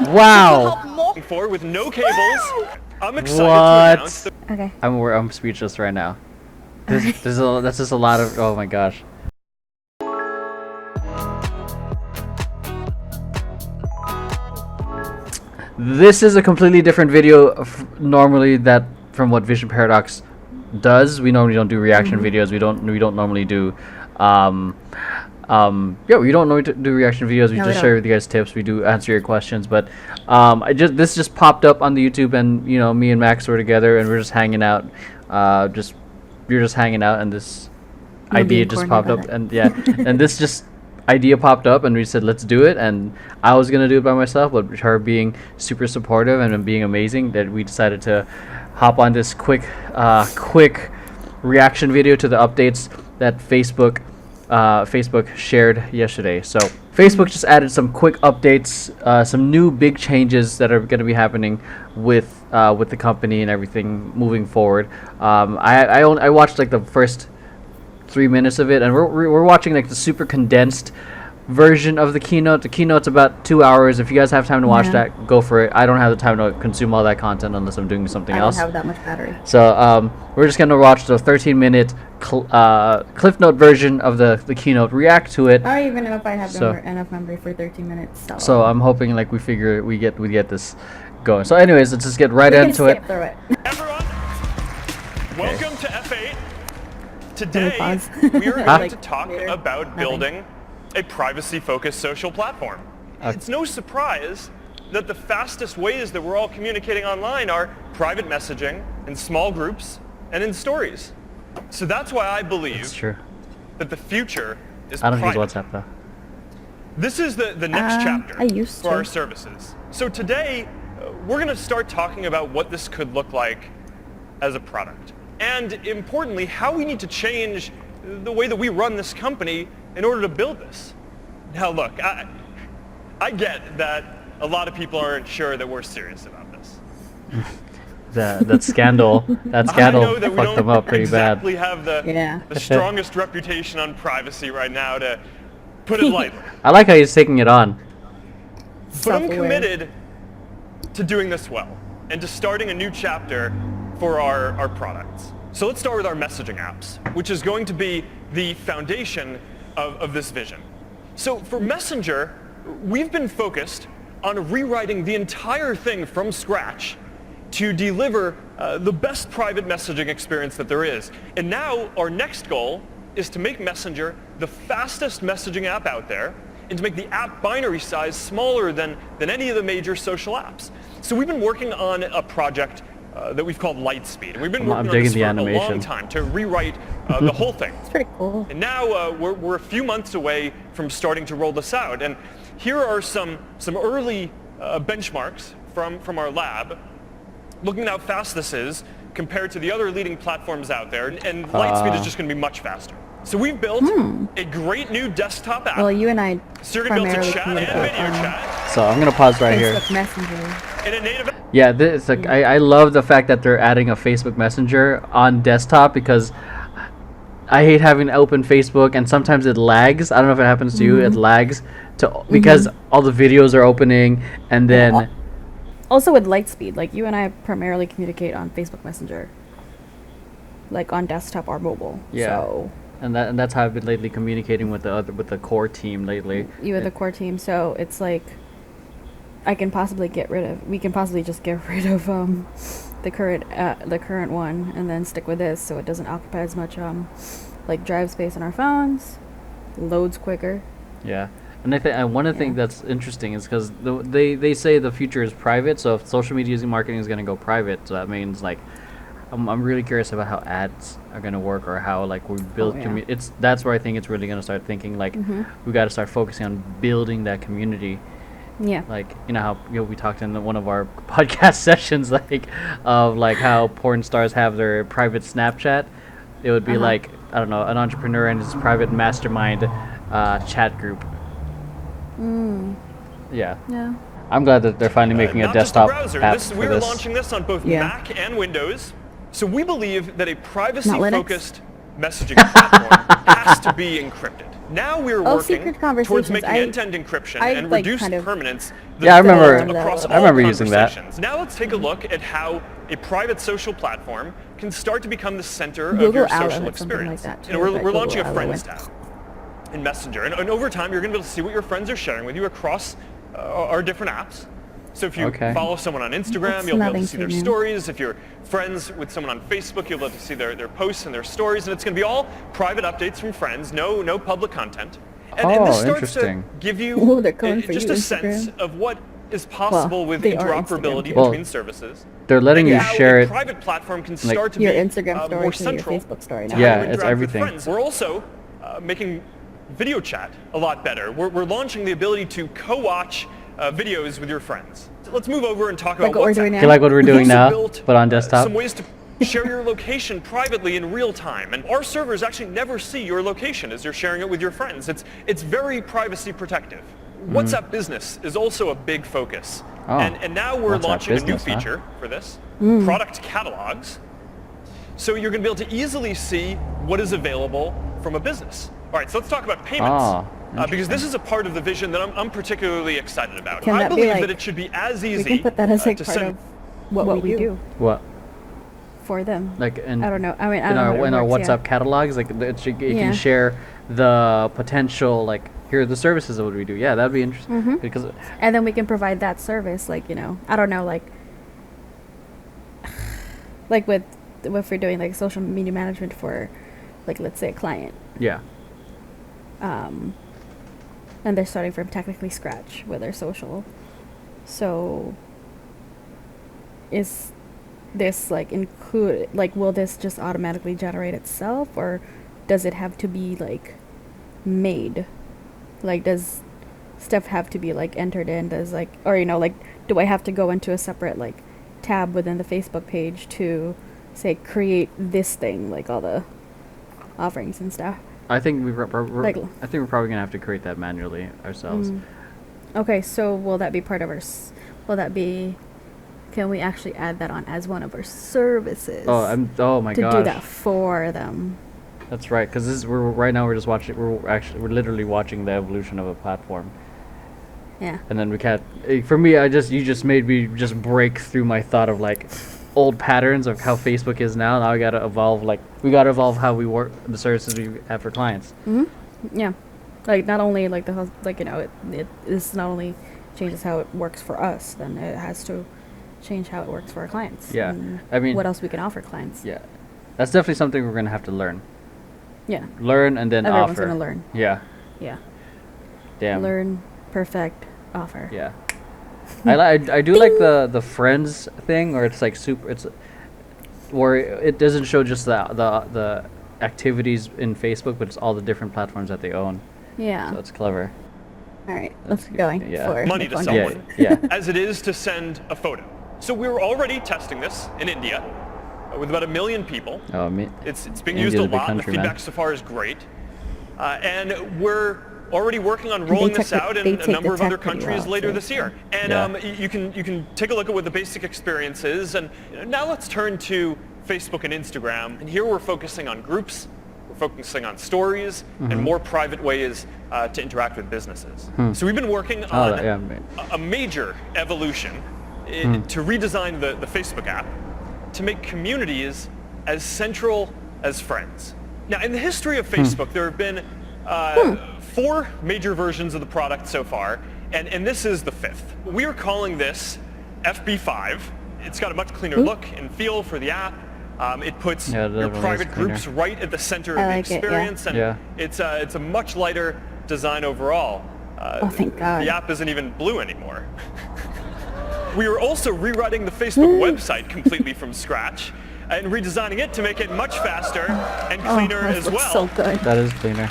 Wow. Forward with no cables. I'm excited What? to announce. Okay. I'm speechless right now. That's just a lot of. Oh my gosh. This is a completely different video normally from what Vision Paradox does. We normally don't do reaction videos. We don't normally do we don't normally do reaction videos. We just share with you guys tips. We do answer your questions, but this just popped up on the YouTube, and me and Max were together and we're just hanging out. We're just hanging out, and this idea just popped up, and and this just idea popped up, and we said let's do it. And I was gonna do it by myself, but her being super supportive and being amazing, that we decided to hop on this quick reaction video to the updates that Facebook shared yesterday. So Facebook just added some quick updates, some new big changes that are going to be happening with the company and everything moving forward. I watched like the first 3 minutes of it, and we're watching like the super condensed version of the keynote. The keynote's about 2 hours. If you guys have time to watch that, go for it. I don't have the time to consume all that content unless I'm doing something else. I don't have that much battery. So we're just gonna watch the 13-minute Cliff Note version of the keynote. React to it. I don't even know if I have enough memory for 13 minutes. So I'm hoping like we get this going. So anyways, let's just get right into it. Everyone, welcome to F8. Today we are going to talk about building a privacy-focused social platform. It's no surprise that the fastest ways that we're all communicating online are private messaging, in small groups, and in stories. So that's why I believe that the future is private. I don't use WhatsApp though. This is the next chapter for our services. So today, we're going to start talking about what this could look like as a product. And importantly, how we need to change the way that we run this company in order to build this. Now look, I get that a lot of people aren't sure that we're serious about this. that scandal fucked them up pretty bad. We have the strongest reputation on privacy right now, to put it lightly. I like how he's taking it on. But I'm committed to doing this well and to starting a new chapter for our products. So let's start with our messaging apps, which is going to be the foundation of this vision. So for Messenger, we've been focused on rewriting the entire thing from scratch to deliver the best private messaging experience that there is. And now our next goal is to make Messenger the fastest messaging app out there, and to make the app binary size smaller than any of the major social apps. So we've been working on a project that we've called Lightspeed. And we've been working on this for a long time to rewrite the whole thing. It's pretty cool. And now we're a few months away from starting to roll this out. And here are some early benchmarks from our lab, looking at how fast this is compared to the other leading platforms out there. And Lightspeed is just going to be much faster. So we've built a great new desktop app. Well, you and I so you're going to be able to chat and video chat. So I'm going to pause right here. Messenger. In a native. Yeah, I love the fact that they're adding a Facebook Messenger on desktop, because I hate having to open Facebook and sometimes it lags. I don't know if it happens to you. It lags because all the videos are opening, and then also with Lightspeed, like you and I primarily communicate on Facebook Messenger, like on desktop or mobile. Yeah. So. And that's how I've been lately communicating with the core team lately. You with the core team, so it's like we can possibly just get rid of the current one, and then stick with this, so it doesn't occupy as much like drive space on our phones, loads quicker. Yeah. And one of the things that's interesting is because they say the future is private, so if social media marketing is going to go private, so that means like I'm really curious about how ads are going to work, or how like we build that's where I think it's really going to start thinking like we got to start focusing on building that community. Yeah. Like, how we talked in one of our podcast sessions of how porn stars have their private Snapchat. It would be like, I don't know, an entrepreneur and his private mastermind chat group. Yeah. I'm glad that they're finally making a desktop app for We're launching this on both Mac and Windows. So we believe that a privacy-focused messaging platform has to be encrypted. Now we're Oh, working secret towards conversations. making I- end-to-end encryption I, and like, reduced kind of- permanence. Yeah, I remember. Across I all remember using that. conversations. Now let's take a look at how a private social platform can start to become the center of Google your Allo social had something like experience. that, You know, too, we're but launching a Google Friends Allo tab in Messenger, and over time you're going to be able to see what your friends are sharing with you across our different apps. So if you Okay. follow someone on Instagram, That's you'll be able nothing to see their too new. stories. If you're friends with someone on Facebook, you'll be able to see their posts and their stories, and it's going to be all private updates from friends, no public content. And this starts interesting. to give you Ooh, they're coming for just you, a sense Instagram. of what is possible with they are interoperability Instagram, too. between Well, services. They're letting And you how share a it. private platform can like, start to Your be Instagram story more to your central Facebook story to now. Yeah, how you it's interact with everything. friends. We're also making video chat a lot better. We're launching the ability to co-watch videos with your friends. So let's move over and talk Like about what we're WhatsApp. doing now? You like what we're We've doing also now, built, but on desktop? some ways to share your location privately in real time, and our servers actually never see your location as you're sharing it with your friends. It's very privacy protective. WhatsApp Business is also a big focus, Oh, and now we're WhatsApp launching a new Business, huh? feature for this: product catalogs. So you're going to be able to easily see what is available from a business. All right, so let's talk about payments. Because this is a part of the vision that I'm particularly excited about. Can I that be believe like- that it should be as easy We can put that as like to part send of what we do What? for them. Like in I don't know. I mean, I in don't know how our it in our works, WhatsApp yeah. catalogs, like you Yeah. can share the potential, like here are the services that we do. Yeah, that'd be interesting Mm-hmm. because And then we can provide that service, like, I don't know, like with if we're doing like social media management for, like, let's say a client, yeah, and they're starting from technically scratch with their social. So is this like include, like, will this just automatically generate itself, or does it have to be like made? Like, does stuff have to be like entered in? Does like, or like, do I have to go into a separate like tab within the Facebook page to say create this thing, like all the offerings and stuff? I think Like- I think we're probably gonna have to create that manually ourselves. Okay, so will that be part of our? Will that be? Can we actually add that on as one of our services? Oh my to gosh, do that for them. that's right. Because right now we're just watching. We're literally watching the evolution of a platform. Yeah. And then we can't. For me, you just made me just break through my thought of like old patterns of how Facebook is now. Now we gotta evolve. Like we gotta evolve how we work, the services we have for clients. Yeah. Like not only like this not only changes how it works for us, then it has to change how it works for our clients. Yeah. and I mean, what else we can offer clients. Yeah, that's definitely something we're gonna have to learn. Yeah. Learn and then Everyone's offer. gonna learn. Yeah. Yeah. Damn. Learn, perfect, offer. Yeah. I do like the friends thing, or it's like super. It's where it doesn't show just the activities in Facebook, but it's all the different platforms that they own. Yeah. So it's clever. All right, let's get going. Yeah. For Money the to fun someone. part. Yeah. as it is to send a photo. So we're already testing this in India with about 1 million people. Oh, me. It's being India's used a a big lot. country, The man. feedback so far is great. And we're already working on rolling this out in a number of other countries later this year. And Yeah. you can take a look at what the basic experience is. And now let's turn to Facebook and Instagram. And here we're focusing on groups. We're focusing on stories and more private ways to interact with businesses. So we've been working on yeah, a major evolution to redesign the Facebook app to make communities as central as friends. Now, in the history of Facebook, there have been 4 major versions of the product so far, and this is the 5th. We are calling this FB5. It's got a much cleaner look and feel for the app. It puts Yeah, it your definitely is private cleaner. groups right at the center of I the like it, yeah. experience, and Yeah. it's a much lighter design overall. Oh, thank God. The app isn't even blue anymore. We are also rewriting the Facebook website completely from scratch and redesigning it to make it much faster and cleaner that as looks well. so good. That is cleaner.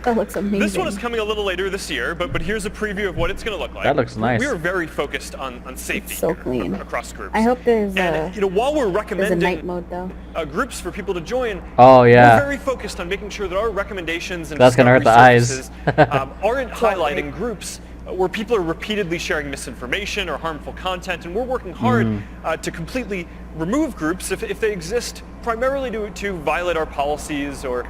That looks amazing. This one is coming a little later this year, but here's a preview of what it's going to look like. That looks nice. We are very focused on safety It's so here clean. across groups. I hope there's And while we're there's a recommending night mode though. Groups for people to join, Oh, yeah. we're very focused on making sure that our recommendations and That's gonna hurt discovery the eyes. services, aren't highlighting groups where people are repeatedly sharing misinformation or harmful content, and we're working hard to completely remove groups if they exist primarily to violate our policies or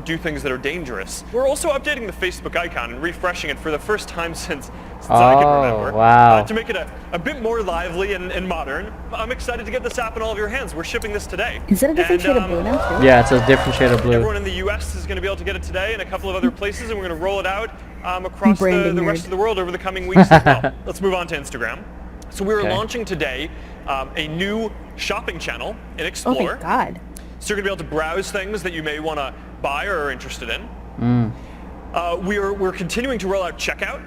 do things that are dangerous. We're also updating the Facebook icon and refreshing it for the first time since I can remember. Wow. To make it a bit more lively and modern. I'm excited to get this app in all of your hands. We're shipping this today. Is it a different shade of blue now too? Yeah, it's a different shade of blue. Everyone in the US is going to be able to get it today and a couple of other places, and we're going to roll it out across the Branding rest nerd. of the world over the coming weeks as well. Let's move on to Instagram. So we're Okay. launching today a new shopping channel in Oh Explore. thank God. So you're going to be able to browse things that you may want to buy or are interested in. We're continuing to roll out checkout.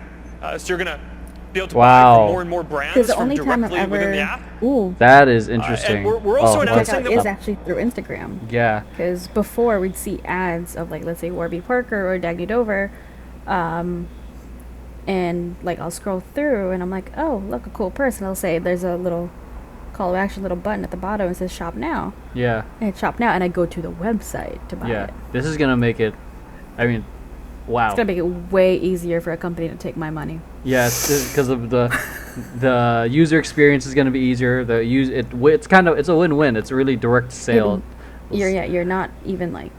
So you're going to be able to buy Wow. from more and more brands Because the from only time I've directly within the app. ever ooh, That is interesting. we're also announcing checkout that is actually through Instagram. Yeah. Because before we'd see ads of like, let's say Warby Parker or Dagny Dover, and like I'll scroll through and I'm like, oh, look, a cool purse, and I'll say there's a little call to action, little button at the bottom and says shop now, Yeah. and it's shop now, and I go to the website to buy Yeah. it. This is gonna make it. I mean, wow. It's gonna make it way easier for a company to take my money. Yes, because of the user experience is gonna be easier. It's a win-win. It's a really direct sale. You're not even like,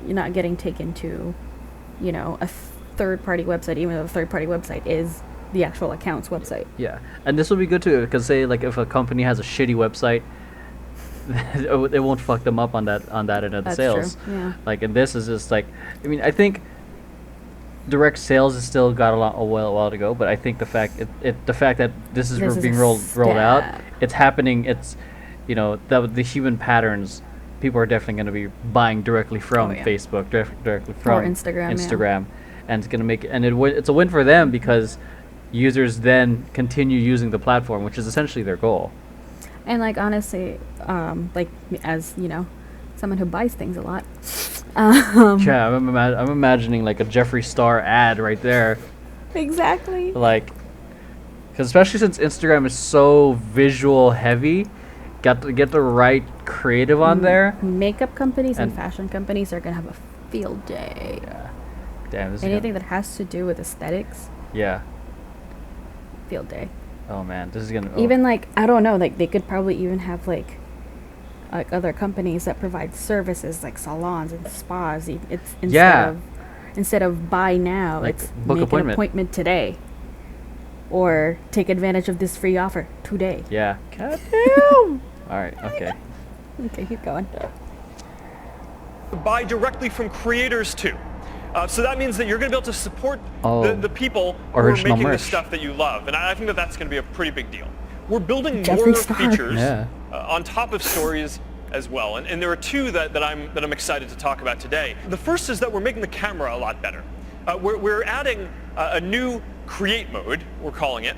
you're not getting taken to, a third-party website, even though the third-party website is the actual account's website. Yeah, and this will be good too, because say like if a company has a shitty website, it won't fuck them up on that end of the That's sales. true, yeah. Like, and this is just like, I mean, I think direct sales has still got a while to go, but I think the fact that this is This is being a rolled out, step. it's happening. It's the human patterns. People are definitely going to be buying directly from Oh, yeah. Facebook, directly from Instagram, yeah. and it's going to make it's a win for them because users then continue using the platform, which is essentially their goal. And like honestly, like as someone who buys things a lot, Yeah, I'm imagining like a Jeffree Star ad right there, exactly. like, because especially since Instagram is so visual heavy, got to get the right creative on there. Makeup companies and And- fashion companies are gonna have a field day. Yeah, damn. This Anything is that has to do with aesthetics, yeah. field day. Oh man, this is gonna Even like, I don't know, like they could probably even have like other companies that provide services like salons and spas. It's instead of buy now, Like it's book make appointment. an appointment today, or take advantage of this free offer today. yeah. God damn. All right. Okay. Okay, keep going. buy directly from creators too. So that means that you're going to be able to support the people who are Original making the merch. stuff that you love. And I think that that's going to be a pretty big deal. We're building Jeffree more Star. features Yeah. on top of stories as well. And there are two that I'm excited to talk about today. The first is that we're making the camera a lot better. We're adding a new create mode, we're calling it,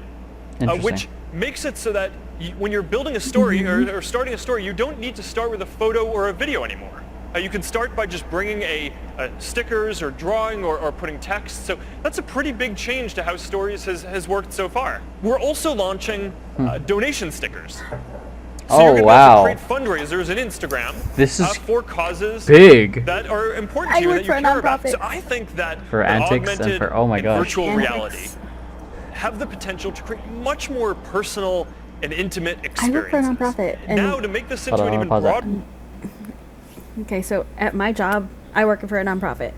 which Interesting. makes it so that when you're building a story or starting a story, you don't need to start with a photo or a video anymore. You can start by just bringing a stickers or drawing or putting text. So that's a pretty big change to how Stories has worked so far. We're also launching donation stickers. So you're Oh, going to wow. be able to create fundraisers in Instagram This is for causes big. that are important I to you work that you for a care about. nonprofit. So I think that For antics and augmented for- oh my gosh. virtual Antics. reality have the potential to create much more personal and intimate I experiences. work for a nonprofit, and Now to make this Hold into on, an even pause that. broader okay, so at my job, I work for a nonprofit,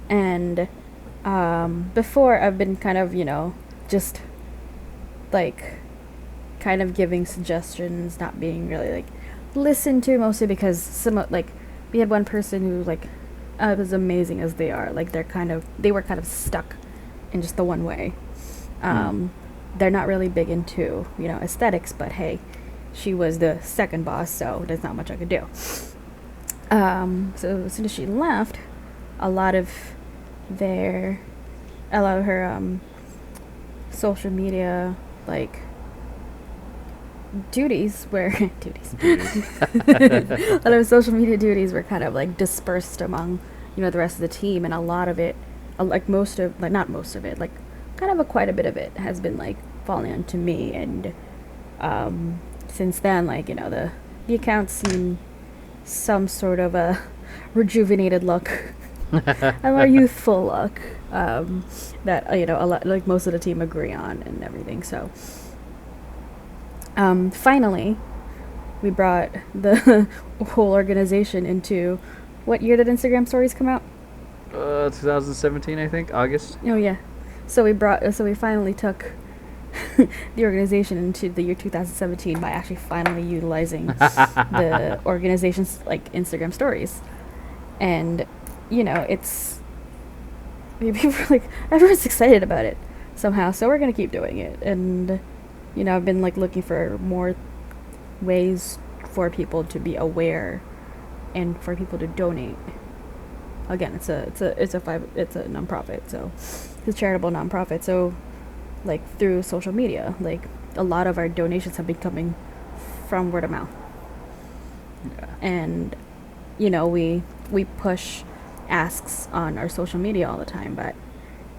and before I've been kind of, just like kind of giving suggestions, not being really like listened to, mostly because we had one person who like as amazing as they are, like they were kind of stuck in just the one way. They're not really big into aesthetics, but hey, she was the second boss, so there's not much I could do. So as soon as she left, a lot of her social media duties were a lot of social media duties were kind of like dispersed among the rest of the team, and a lot of it, not most of it, like kind of quite a bit of it has been like falling onto me, and since then, the accounts seem some sort of a rejuvenated look. and our youthful look that a lot, like most of the team agree on and everything. So finally, we brought the whole organization into what year did Instagram stories come out? 2017, I think, August. Oh yeah. So we finally took the organization into the year 2017 by actually finally utilizing the organization's like Instagram stories. And it's people are like, everyone's excited about it somehow, so we're gonna keep doing it. And I've been like looking for more ways for people to be aware and for people to donate. Again, it's a nonprofit, so it's a charitable nonprofit. So like through social media, like a lot of our donations have been coming from word of mouth. Yeah. And we push asks on our social media all the time, but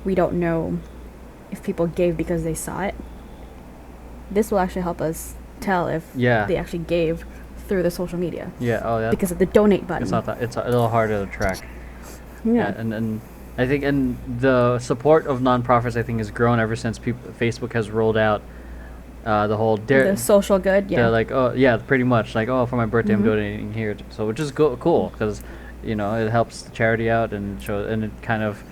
we don't know if people gave because they saw it. This will actually help us tell if they actually gave through the social media. Yeah. Oh, yeah. Because of the donate button. It's not that. It's a little harder to track. Yeah. And I think the support of nonprofits, I think, has grown ever since Facebook has rolled out the whole the social good. Yeah. They're like, oh yeah, pretty much like, oh, for my birthday I'm donating here, so which is cool because it helps the charity out and it kind of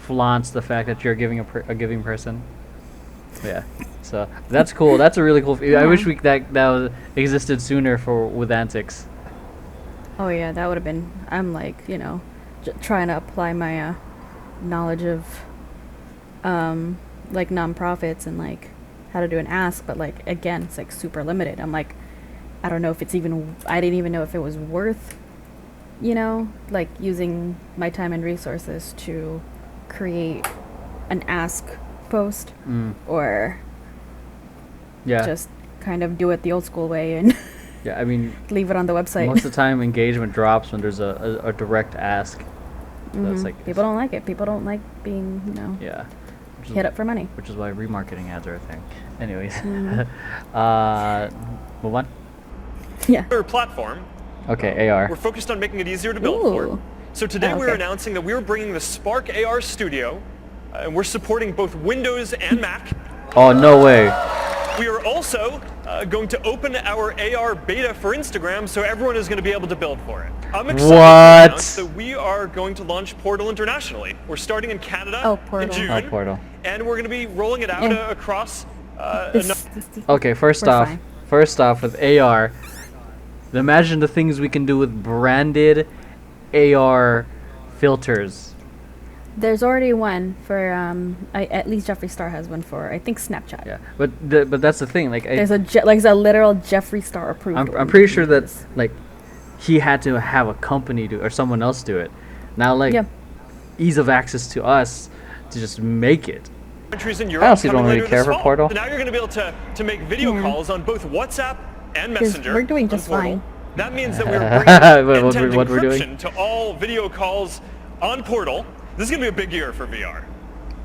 flaunts the fact that you're a giving person. Yeah, so that's cool. That's a really cool. I wish that existed sooner with Antics. Oh yeah, that would have been. I'm like trying to apply my knowledge of like nonprofits and like how to do an ask, but like again, it's like super limited. I'm like, I don't know if it's even. I didn't even know if it was worth, like using my time and resources to create an ask post or just kind of do it the old school way and yeah, I mean, leave it on the website. Most of the time engagement drops when there's a direct ask. So it's like people don't like it. People don't like being hit up for money, which is why remarketing ads are a thing. Anyways, move on. Yeah. Our platform. Okay, AR. We're focused on making it easier to build for. So today we're announcing that we're bringing the Spark AR Studio, and we're supporting both Windows and Mac. Oh, no way. We are also going to open our AR beta for Instagram, so everyone is going to be able to build for it. I'm excited to announce that we are going to launch Portal internationally. We're starting in Canada in June, and we're going to be rolling it out across. Okay, first off, with AR, imagine the things we can do with branded AR filters. There's already one for at least Jeffree Star has one for I think Snapchat. Yeah, but that's the thing. Like there's a literal Jeffree Star approved. I'm pretty sure that like he had to have a company do or someone else do it. Now ease of access to us to just make it. Countries in Europe I honestly don't really care for Portal. Now you're going to be able to make video calls on both WhatsApp and Messenger. We're doing just fine. That means that we're bringing what we're doing encryption to all video calls on Portal. This is going to be a big year for VR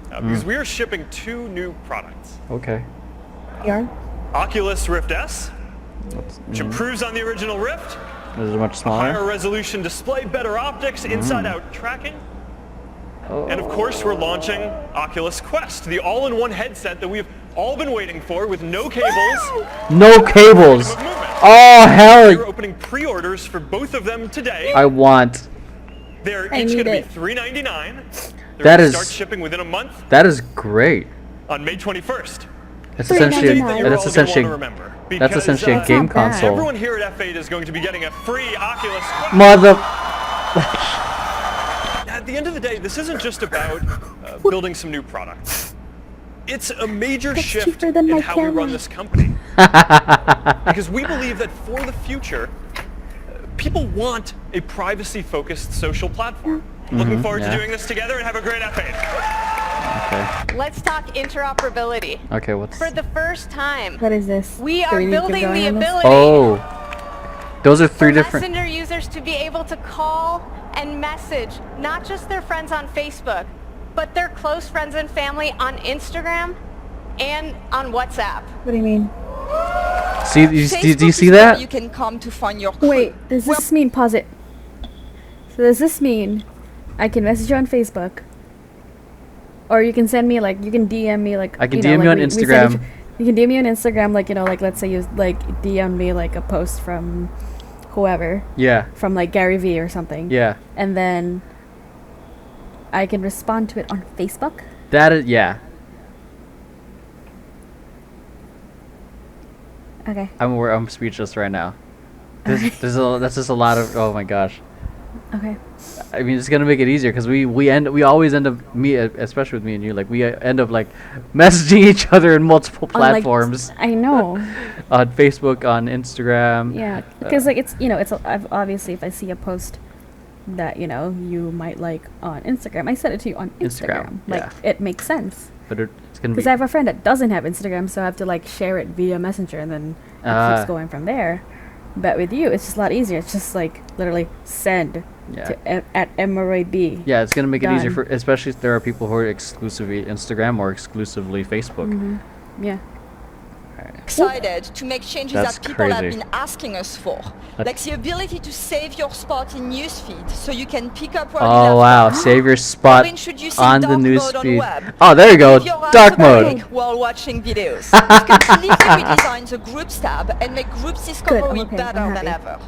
because we are shipping 2 new products. Okay. VR? Oculus Rift S, which improves on the original Rift. This is much smaller. Higher resolution display, better optics, inside-out tracking. And of course, we're launching Oculus Quest, the all-in-one headset that we've all been waiting for with no cables. No cables. Oh, hell. We're opening pre-orders for both of them today. I want. They're each going to be $399. That is start shipping within a month. That is great. On May 21st. That's essentially a game console. Everyone here at F8 is going to be getting a free Oculus Quest. Mother. At the end of the day, this isn't just about building some new products. It's a major shift in how we run this company. Because we believe that for the future, people want a privacy-focused social platform. Looking forward to doing this together and have a great F8. Okay. Let's talk interoperability. Okay, what's... For the first time, what is this? We are building the ability those are 3 different... Messenger users to be able to call and message not just their friends on Facebook, but their close friends and family on Instagram and on WhatsApp. What do you mean? Do you see that? You can come to find your Wait, does this mean pause it? So does this mean I can message you on Facebook, or you can send me like you can DM me like I can you know, DM you like on we send Instagram. you can DM me on Instagram like like let's say you like DM me like a post from whoever, Yeah. from like Gary V or something. Yeah. And then I can respond to it on Facebook. That is, yeah. Okay. I'm speechless right now. That's just a lot of, oh my gosh. Okay. I mean, it's gonna make it easier because we always end up, especially with me and you, like we end up like messaging each other in multiple On, like, platforms. I know. On Facebook, on Instagram. Yeah, because like it's obviously if I see a post that you might like on Instagram, I send it to you on Instagram. Like yeah. it makes sense. But it's gonna be. Because I have a friend that doesn't have Instagram, so I have to like share it via Messenger, and then it keeps going from there. But with you, it's just a lot easier. It's just like literally send to at Emeroy B. Yeah, it's gonna make it easier Done. for, especially if there are people who are exclusively Instagram or exclusively Facebook. Yeah. Excited to make changes That's that people have crazy. been asking us for, like the ability to save your spot in newsfeed so you can pick up where you Oh left wow, off. save your spot We're introducing on the dark news mode on feed. web. Oh, there you go, Leave your eyes dark awake mode. while watching videos. We've completely redesigned the Groups tab and make groups discovery okay, better I'm than happy. ever.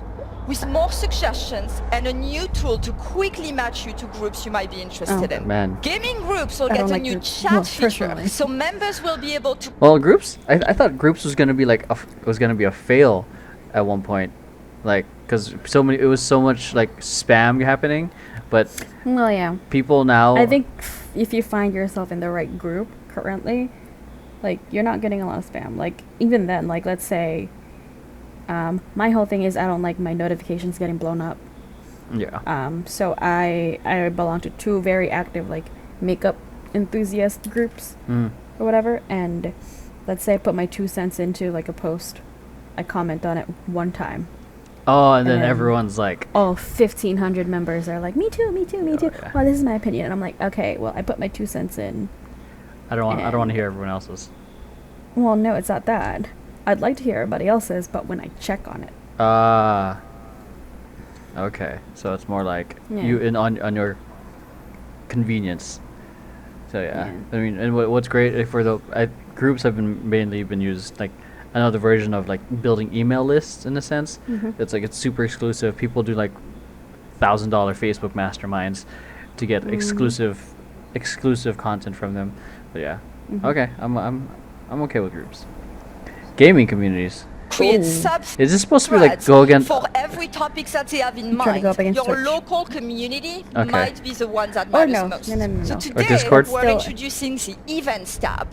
With more suggestions and a new tool to quickly match you to groups you might be interested in. Man. Gaming groups will I get don't a like new groups. chat Well, feature, personally. so members will be able to Well, groups. I thought groups was gonna be like was gonna be a fail at one point, like because it was so much like spam happening, but Well, yeah. people now. I think if you find yourself in the right group currently, like you're not getting a lot of spam. Like even then, like let's say, my whole thing is I don't like my notifications getting blown up. Yeah. So I belong to two very active like makeup enthusiast groups Mm. or whatever, and let's say I put my 2 cents into like a post, I comment on it one time. Oh, and then then- everyone's like, All 1,500 members are like, me too, me too, me too. Okay. Well, this is my opinion. And I'm like, okay, well, I put my 2 cents in. I don't want to And- hear everyone else's. Well, no, it's not that. I'd like to hear everybody else's, but when I check on it. Okay. So it's more like Yeah. you on your convenience. So yeah. Yeah. I mean, and what's great for groups have mainly been used like another version of like building email lists in a sense. It's like it's super exclusive. People do like $1,000 Facebook masterminds to get exclusive content from them. But yeah. Okay. I'm okay with groups. Gaming communities. create Ooh. sub Is this supposed to be like threads go against? for every topic that they have in I'm trying to mind. go up against Your Twitch. local community Okay. might be the one that Oh, matters no. most. No. So Or today Discord? we're Still- introducing the events tab,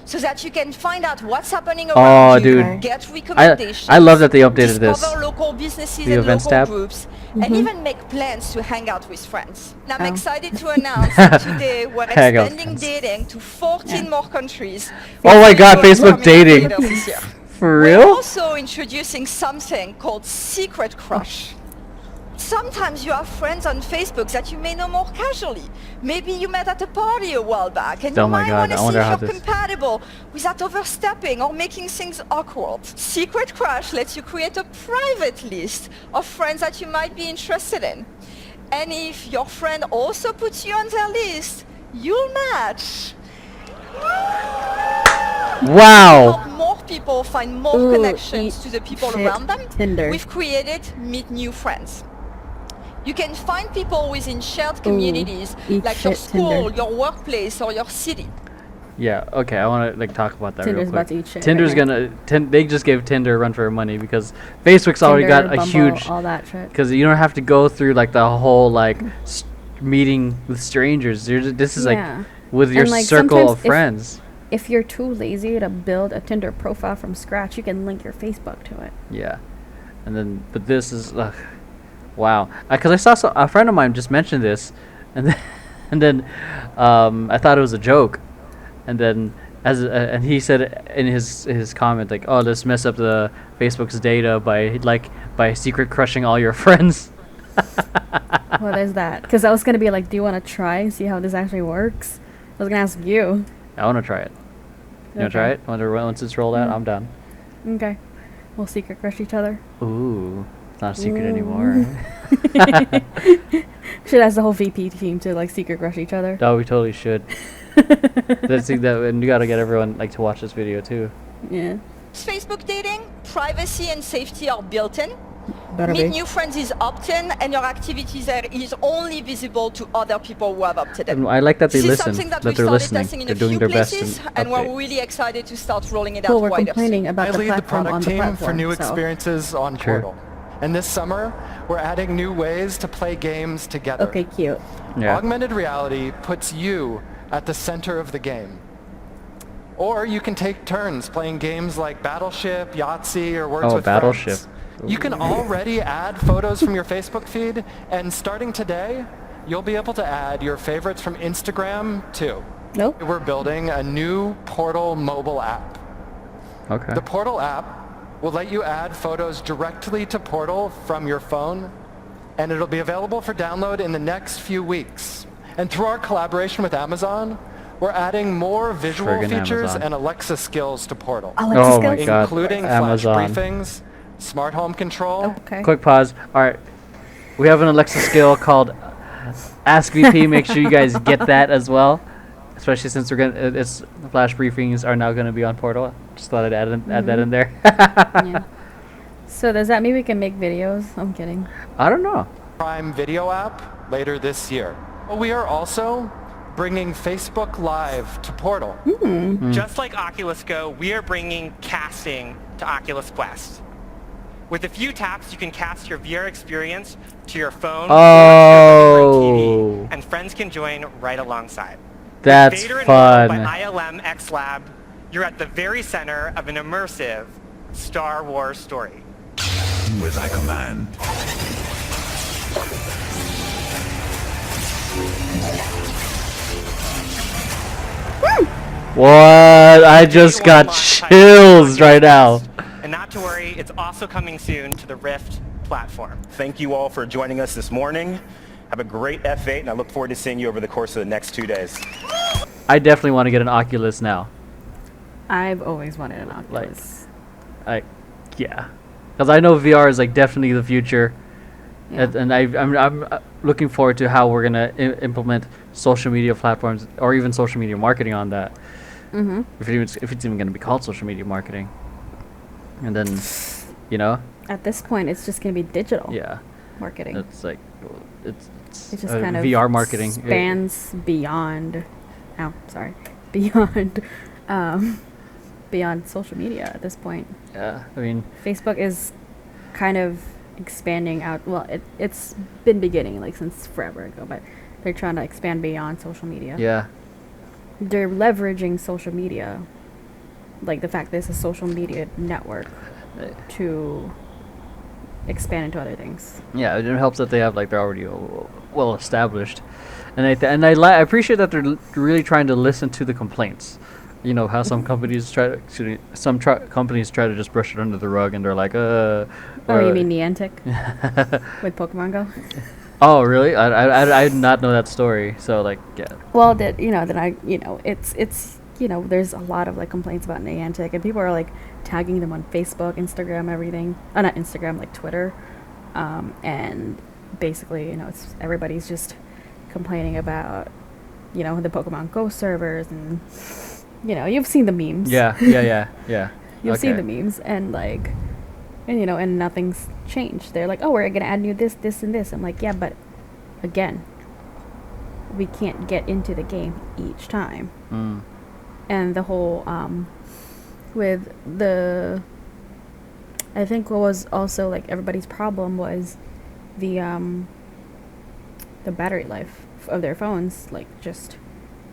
so that you can find out what's happening Oh, around you, dude. get recommendations. I love that they updated this. Discover local businesses The and events local tab? groups, and even make plans to hang out with friends. And I'm Oh. excited to announce that today we're Hang out with expanding friends. dating to 14 more countries. Oh my God, We're Facebook coming dating. later this year. For We're real? also introducing something called Secret Crush. Sometimes you have friends on Facebook that you may know more casually. Maybe you met at a party a while back, and Oh you my might God, want I to see wonder if how you're this- compatible without overstepping or making things awkward. Secret Crush lets you create a private list of friends that you might be interested in. And if your friend also puts you on their list, you'll match. Wow. Help more people find more Ooh, connections eat to the people shit around them. Tinder. We've created Meet New Friends. You can find people within shared communities eat like your shit school, Tinder. your workplace, or your city. Yeah. Okay. I want to like talk about that Tinder's real quick. about to eat shit Tinder's right gonna. They just gave Tinder a run for their money because Facebook's already Tinder, got a Bumble, huge. all that shit. Because you don't have to go through like the whole like meeting with strangers. This is Yeah. like with your And, like, circle sometimes of friends. If you're too lazy to build a Tinder profile from scratch, you can link your Facebook to it. Yeah, and then but this is wow. Because I saw a friend of mine just mentioned this, and then I thought it was a joke, and then and he said in his comment like, oh, let's mess up the Facebook's data by secret crushing all your friends. Well, there's that. Because I was going to be like, do you want to try and see how this actually works? I was going to ask you. I want to try it. You want to try it? Once it's rolled out, I'm done. Okay. We'll secret crush each other. Ooh, It's not a secret anymore. Should ask the whole VP team to like secret crush each other. Oh, we totally should. Let's think that, and you gotta get everyone like to watch this video too. Yeah. Facebook dating, privacy and safety are built in. Better Meet be. new friends is opt-in, and your activities there is only visible to other people who have opted in. And I like that they This is listen. something that That we they're started listening. testing in They're a doing few their best to places, and we're update. really excited to start rolling it Well, out we're wider. complaining about I the lead the platform on product the team platform. for new so. experiences on Sure. Portal. And this summer, we're adding new ways to play games together. Okay, cute. Yeah. Augmented reality puts you at the center of the game. Or you can take turns playing games like Battleship, Yahtzee, or Words Oh, with Battleship. Friends. You can already add photos from your Facebook feed, and starting today, you'll be able to add your favorites from Instagram too. Nope. We're building a new Portal mobile app. Okay. The Portal app will let you add photos directly to Portal from your phone, and it'll be available for download in the next few weeks. And through our collaboration with Amazon, we're adding more visual Friggin' features Amazon. and Alexa skills to Portal, Alexa Oh skills? my God. including Amazon. flash briefings, smart home control. Okay. Quick pause. All right. We have an Alexa skill called Ask VP. Make sure you guys get that as well. Especially since we're gonna, it's flash briefings are now gonna be on Portal. Just thought I'd add that in there. Yeah. So does that mean we can make videos? I'm kidding. I don't know. Prime Video app later this year. We are also bringing Facebook Live to Portal. Just like Oculus Go, we are bringing casting to Oculus Quest. With a few taps, you can cast your VR experience to your phone or your Oh, TV, and friends can join right alongside. that's Vader and Noelle by fun. ILM X Lab, you're at the very center of an immersive Star Wars story. With thy command. What? I just got chills right now. And not to worry, it's also coming soon to the Rift platform. Thank you all for joining us this morning. Have a great F8, and I look forward to seeing you over the course of the next 2 days. I definitely want to get an Oculus now. I've always wanted an Oculus. Yeah, because I know VR is like definitely the future, Yeah. and I'm looking forward to how we're gonna implement social media platforms or even social media marketing on that. Mm-hmm. If it's even gonna be called social media marketing, and then, you know, At this point, it's just gonna be digital yeah, marketing. it's like it's It just kind of VR marketing. spans beyond. Oh, sorry, beyond, beyond social media at this point. Yeah, I mean, Facebook is kind of expanding out. Well, it's been beginning like since forever ago, but they're trying to expand beyond social media. yeah, They're leveraging social media, like the fact that it's a social media network, to expand into other things. yeah. It helps that they have like they're already well established, and I appreciate that they're really trying to listen to the complaints. You know how some companies companies try to just brush it under the rug, and they're like, Oh, you mean Niantic with Pokemon Go? Oh, really? I did not know that story. So like, yeah. Well, that it's there's a lot of like complaints about Niantic, and people are like tagging them on Facebook, Instagram, everything. Not Instagram, like Twitter, and basically, it's everybody's just complaining about the Pokemon Go servers, and you've seen the memes. Yeah. You've seen Okay. the memes, and like, and nothing's changed. They're like, oh, we're gonna add new this, and this. I'm like, yeah, but again, we can't get into the game each time. Mm. And the whole with the, I think what was also like everybody's problem was the battery life of their phones. Like, just,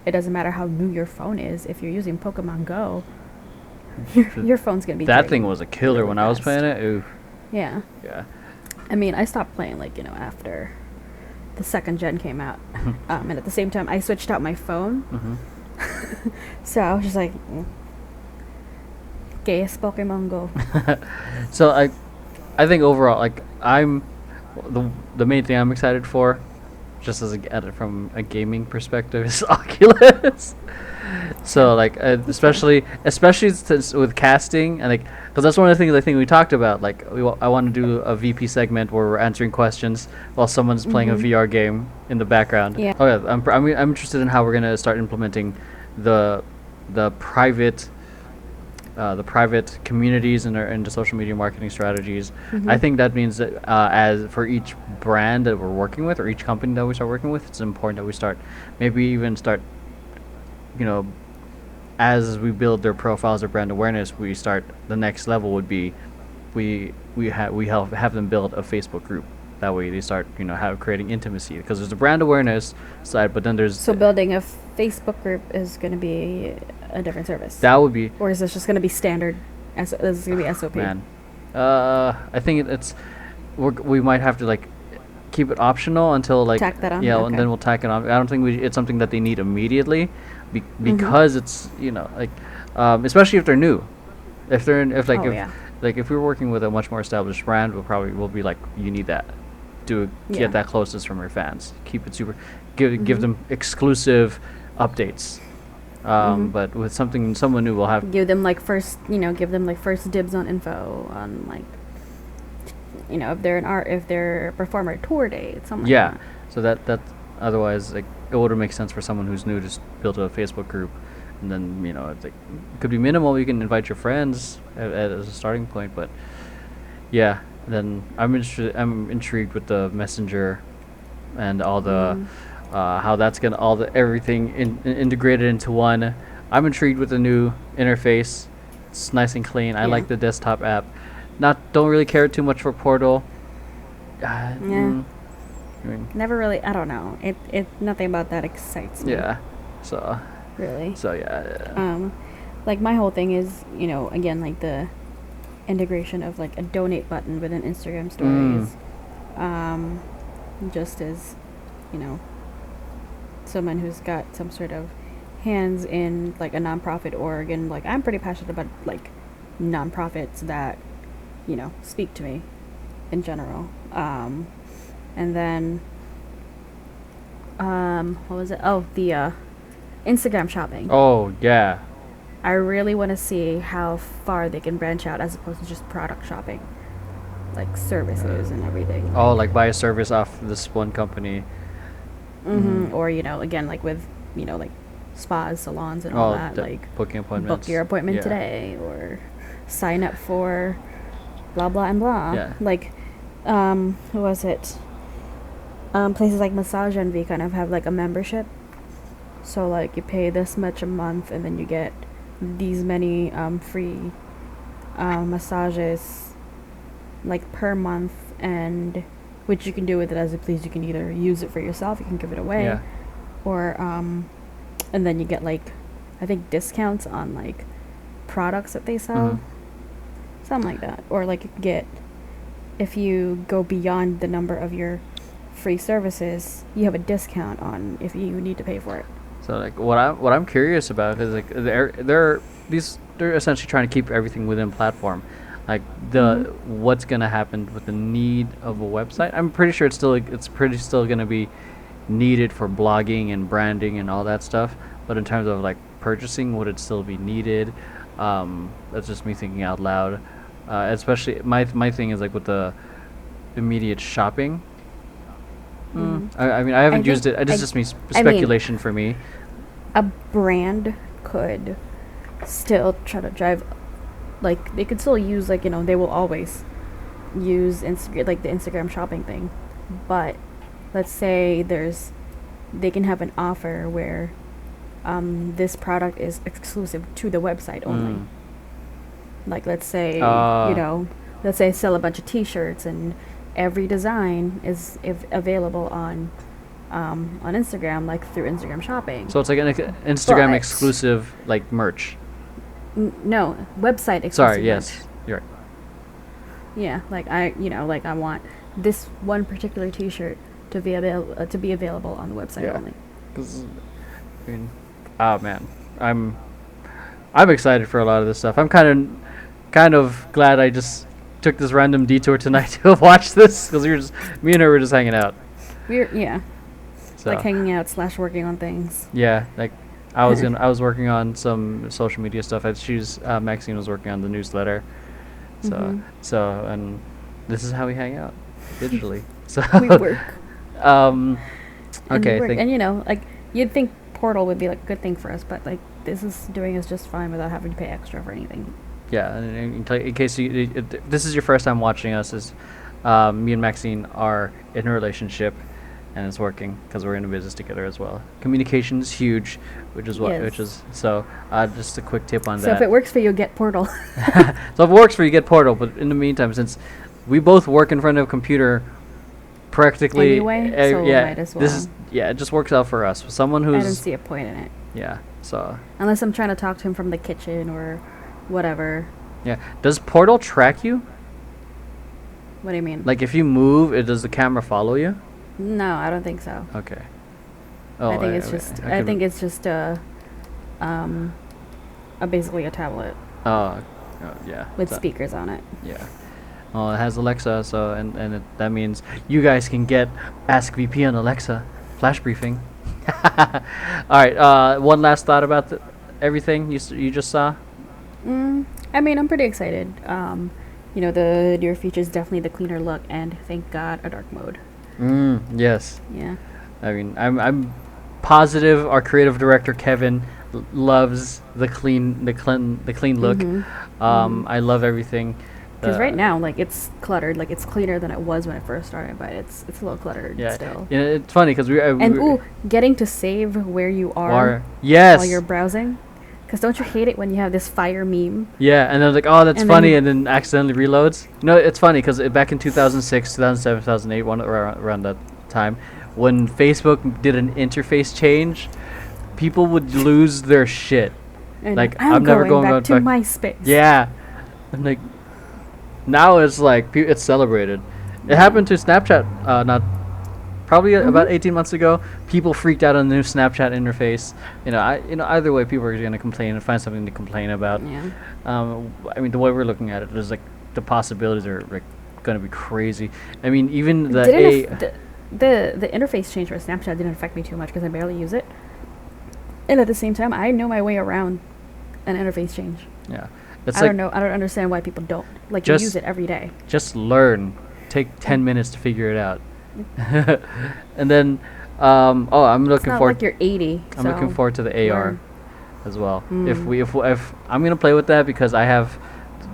it doesn't matter how new your phone is, if you're using Pokemon Go, your phone's gonna be That draining thing was a killer really when I was fast. playing it. Ooh, Yeah. yeah. I mean, I stopped playing after the second gen came out, and at the same time, I switched out my phone. Mm-hmm. So I was just like, "Que es Pokemon Go?" So I think overall, like the main thing I'm excited for, just from a gaming perspective, is Oculus. So like especially since with casting and like because that's one of the things I think we talked about. Like I want to do a VP segment where we're answering questions while someone's playing a VR game in the background. Yeah. Oh yeah, I'm interested in how we're gonna start implementing the private communities and the social media marketing strategies. I think that means that as for each brand that we're working with or each company that we start working with, it's important that we start as we build their profiles or brand awareness, the next level would be we have them build a Facebook group. That way they start creating intimacy, because there's the brand awareness side, but then there's So building a Facebook group is going to be a different service. that would be Or is this just going to be standard? This is going to be SOP. man. I think we might have to like keep it optional until like Tack that on? Yeah, and Okay. then we'll tack it on. I don't think it's something that they need immediately, because it's especially if they're new. If we're working with a much more established brand, we'll be like, you need that to Yeah. get that closeness from your fans. Keep it super. Give them exclusive updates. But with someone new, we'll have Give them like first dibs on info on like, if they're a performer, tour date, something. yeah. Like So that otherwise like it would make sense for someone who's new to build a Facebook group, and then it's like, it could be minimal. You can invite your friends as a starting point, but yeah. Then I'm intrigued with the messenger and all the how that's gonna everything integrated into one. I'm intrigued with the new interface. It's nice and clean. I like the desktop app. Don't really care too much for Portal. Yeah. I mean, Never really. I don't know. It nothing about that excites me. yeah. So Really. yeah. Like my whole thing is, again, like the integration of like a donate button within Instagram stories. Just as, someone who's got some sort of hands in like a nonprofit org, and like I'm pretty passionate about like nonprofits that, speak to me in general. And then what was it? Oh, the Instagram shopping. Oh yeah. I really want to see how far they can branch out as opposed to just product shopping, like services and everything. Oh, like buy a service off this one company. Or again, like with like spas, salons, and all that, like booking appointments. book your appointment Yeah. today, or sign up for blah blah and blah. Yeah. Like who was it? Places like Massage Envy kind of have like a membership. So like you pay this much a month, and then you get these many free massages like per month, and which you can do with it as you please. You can either use it for yourself, you can give it away, Yeah. or and then you get like I think discounts on like products that they sell, something like that. Or like you can get, if you go beyond the number of your free services, you have a discount on if you need to pay for it. So like what I'm curious about is like they're essentially trying to keep everything within platform. Like what's gonna happen with the need of a website? I'm pretty sure it's still gonna be needed for blogging and branding and all that stuff. But in terms of like purchasing, would it still be needed? That's just me thinking out loud. Especially my thing is like with the immediate shopping. I mean, I haven't used it. It's just speculation for me. A brand could still try to drive, like they could still use like they will always use like the Instagram shopping thing, but let's say they can have an offer where this product is exclusive to the website only. Like let's say let's say sell a bunch of T-shirts, and every design is available on Instagram, like through Instagram shopping. So it's like an Instagram But- exclusive like merch. No, website exclusive. Sorry, merch. yes, you're right. Yeah, like I want this one particular T-shirt to be available on the website Yeah. only. 'Cause, I mean, oh man, I'm excited for a lot of this stuff. I'm kind of glad I just took this random detour tonight to watch this, because me and her were just hanging out. We're So like hanging out / working on things. yeah, like I was working on some social media stuff. Maxine was working on the newsletter. So and this is how we hang out digitally. So We work. Um, And okay. we work. And you know, like you'd think Portal would be like a good thing for us, but like this is doing us just fine without having to pay extra for anything. Yeah, and in case this is your first time watching us, me and Maxine are in a relationship, and it's working because we're in a business together as well. Communication is huge, which is just a quick tip on So that. if it works for you, get Portal. So if it works for you, get Portal. But in the meantime, since we both work in front of a computer, practically Anyway, so might as it just works out for us. Someone I don't who's see a point in it. yeah. So Unless I'm trying to talk to him from the kitchen or whatever. yeah, does Portal track you? What do you mean? Like if you move, does the camera follow you? No, I don't think so. Okay. I think it's just basically a tablet Yeah. with so- speakers on it. Yeah. Well, it has Alexa, so that means you guys can get Ask VP on Alexa flash briefing. All right. One last thought about everything you just saw. I mean, I'm pretty excited. You know, the newer features definitely the cleaner look, and thank God a dark mode. Yes. Yeah. I mean, I'm positive our creative director Kevin loves the clean look. I love everything. Because right now, like, it's cluttered. Like, it's cleaner than it was when it first started, but it's a little cluttered still. Yeah, it's funny because getting to save where you are yes while you're browsing. Because don't you hate it when you have this fire meme? Yeah, and then like, oh, that's And funny, then- and then accidentally reloads. You know, it's funny because back in 2006, 2007, 2008, around that time, when Facebook did an interface change, people would lose their shit. And Like, I'm I'm never going back to back. MySpace. Yeah, and like now it's like it's celebrated. It happened to Snapchat, probably about 18 months ago. People freaked out on the new Snapchat interface. Either way, people are going to complain and find something to complain about. Yeah. I mean, the way we're looking at it is like the possibilities are like going to be crazy. I mean, even the the interface change for Snapchat didn't affect me too much because I barely use it. And at the same time, I know my way around an interface change. yeah, I don't understand why people don't. Like, you use it every day. Just learn. Take 10 minutes to figure it out. And then, I'm looking It's not forward. like you're 80. I'm looking forward to the AR learn. as well. If I'm gonna play with that because I have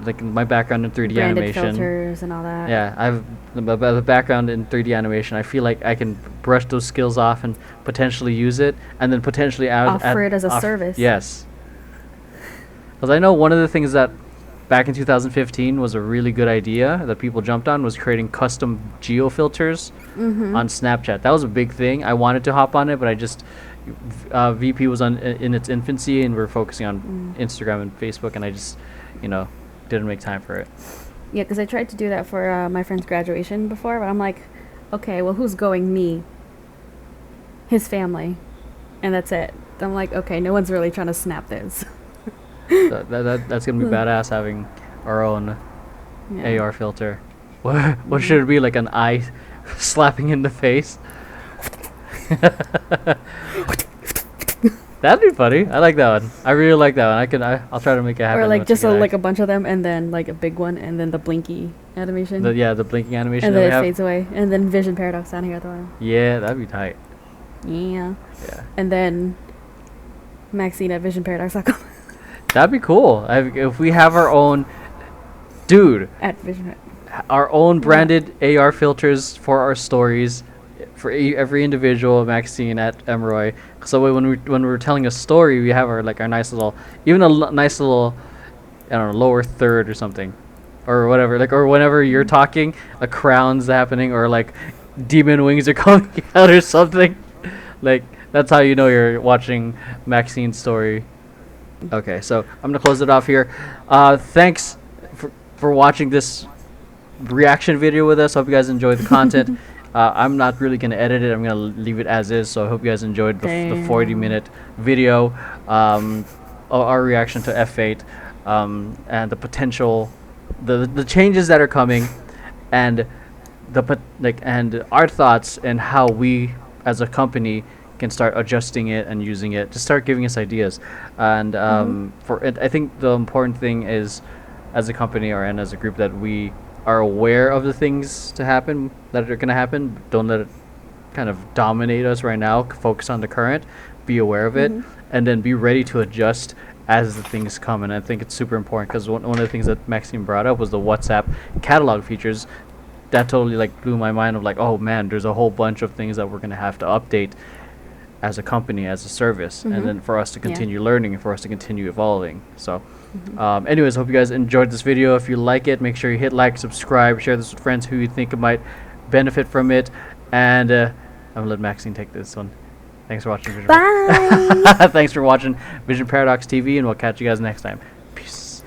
like my background in 3D branded animation. filters and all that. Yeah, I have the background in 3D animation. I feel like I can brush those skills off and potentially use it, and then potentially Offer it as a service. Yes. Because I know one of the things that back in 2015 was a really good idea that people jumped on was creating custom geo filters on Snapchat. That was a big thing. I wanted to hop on it, but I just VP was in its infancy, and we're focusing on Instagram and Facebook, and I just didn't make time for it. Yeah, because I tried to do that for my friend's graduation before, but I'm like, okay, well, who's going? Me. His family. And that's it. I'm like, okay, no one's really trying to snap this. That's gonna be badass having our own AR filter. What should it be, like an eye slapping in the face? That'd be funny. I like that one. I really like that one. I'll try to make it happen. Or like once just we get like a bunch of them, and then like a big one, and then the blinky animation. the blinking animation. and that then we it have. fades away. And then vision paradox down here at the bottom. Yeah, that'd be tight. Yeah. Yeah, And then Maxine at visionparadox.com. that'd be cool. If we have our own, dude, At vision. our own branded AR filters for our stories, for every individual. Maxine at Emeroy. So when we're telling a story, we have our nice little, even a nice little, I don't know, lower third or something, or whatever. Like, or whenever you're talking, a crown's happening, or like demon wings are coming out or something. Like, that's how you know you're watching Maxine's story. Okay, so I'm gonna close it off here. Thanks for watching this reaction video with us. Hope you guys enjoyed the content. I'm not really gonna edit it. I'm gonna leave it as is. So I hope you guys enjoyed the 40-minute video, our reaction to F8, and the potential, the changes that are coming, and and our thoughts and how we as a company can start adjusting it and using it. Just start giving us ideas. And I think the important thing is, as a company and as a group, that we are aware of the things that are going to happen. Don't let it kind of dominate us right now. Focus on the current, be aware of it, and then be ready to adjust as the things come. And I think it's super important, because one of the things that Maxine brought up was the WhatsApp catalog features. That totally like blew my mind of like, oh man, there's a whole bunch of things that we're going to have to update as a company, as a service, and then for us to continue learning and for us to continue evolving. So anyways, hope you guys enjoyed this video. If you like it, make sure you hit like, subscribe, share this with friends who you think might benefit from it. And I'm gonna let Maxine take this one. Thanks for watching. Bye. Thanks for watching Vision Paradox TV, and we'll catch you guys next time. Peace.